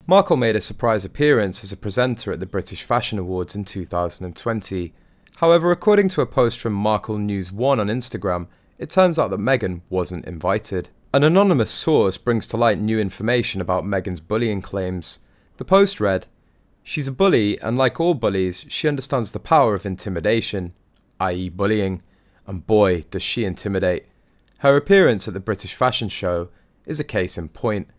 Markle made a surprise appearance as a presenter at the British Fashion Awards in 2020. However, according to a post from Markle News 1 on Instagram, it turns out that Meghan wasn't invited. An anonymous source brings to light new information about Meghan's bullying claims. The post read, "She's a bully, and like all bullies, she understands the power of intimidation, i.e. bullying, and boy, does she intimidate. Her appearance at the British fashion show is a case in point.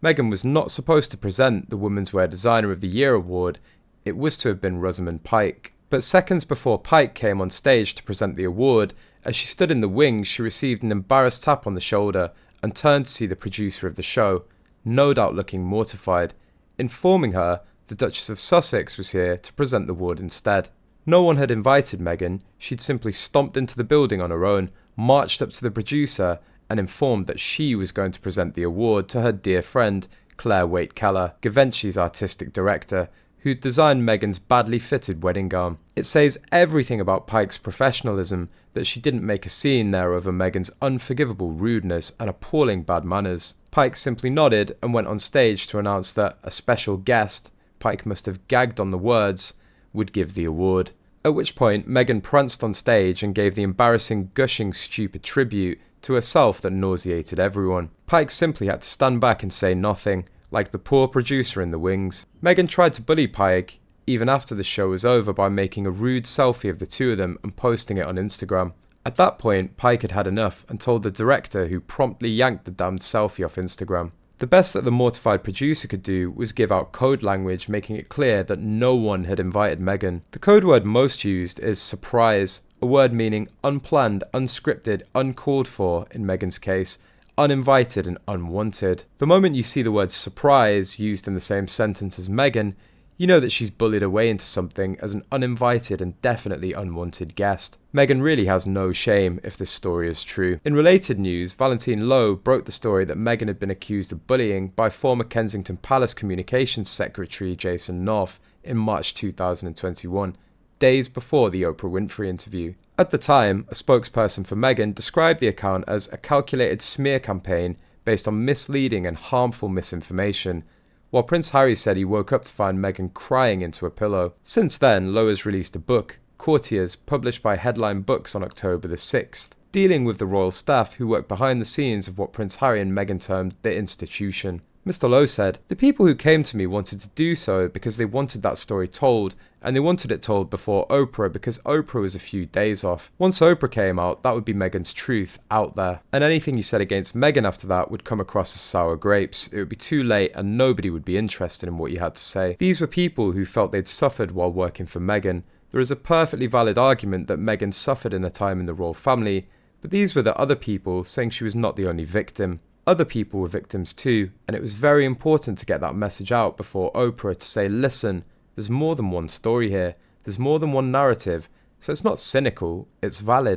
Meghan was not supposed to present the Women's Wear Designer of the Year award. It was to have been Rosamund Pike. But seconds before Pike came on stage to present the award, as she stood in the wings, she received an embarrassed tap on the shoulder and turned to see the producer of the show, no doubt looking mortified, informing her the Duchess of Sussex was here to present the award instead. No one had invited Meghan. She'd simply stomped into the building on her own, marched up to the producer, and informed that she was going to present the award to her dear friend, Claire Waite-Keller, Givenchy's artistic director, who'd designed Meghan's badly fitted wedding gown. It says everything about Pike's professionalism that she didn't make a scene there over Meghan's unforgivable rudeness and appalling bad manners. Pike simply nodded and went on stage to announce that a special guest, Pike must have gagged on the words, would give the award. At which point, Meghan pranced on stage and gave the embarrassing, gushing, stupid tribute to herself that nauseated everyone. Pike simply had to stand back and say nothing, like the poor producer in the wings. Meghan tried to bully Pike, even after the show was over, by making a rude selfie of the two of them and posting it on Instagram. At that point, Pike had had enough and told the director, who promptly yanked the damned selfie off Instagram. The best that the mortified producer could do was give out code language making it clear that no one had invited Meghan. The code word most used is surprise, a word meaning unplanned, unscripted, uncalled for in Meghan's case, uninvited and unwanted. The moment you see the word surprise used in the same sentence as Meghan, you know that she's bullied her way into something as an uninvited and definitely unwanted guest. Meghan really has no shame if this story is true. In related news, Valentine Low broke the story that Meghan had been accused of bullying by former Kensington Palace Communications Secretary Jason Knauf in March 2021, days before the Oprah Winfrey interview. At the time, a spokesperson for Meghan described the account as a calculated smear campaign based on misleading and harmful misinformation, while Prince Harry said he woke up to find Meghan crying into a pillow. Since then, Low has released a book, Courtiers, published by Headline Books on October the 6th, dealing with the royal staff who work behind the scenes of what Prince Harry and Meghan termed the institution. Mr. Low said, "The people who came to me wanted to do so because they wanted that story told, and they wanted it told before Oprah because Oprah was a few days off. Once Oprah came out, that would be Meghan's truth out there. And anything you said against Meghan after that would come across as sour grapes. It would be too late and nobody would be interested in what you had to say." These were people who felt they'd suffered while working for Meghan. There is a perfectly valid argument that Meghan suffered in her time in the royal family, but these were the other people saying she was not the only victim. Other people were victims too, and it was very important to get that message out before Oprah to say, listen, there's more than one story here, there's more than one narrative, so it's not cynical, it's valid.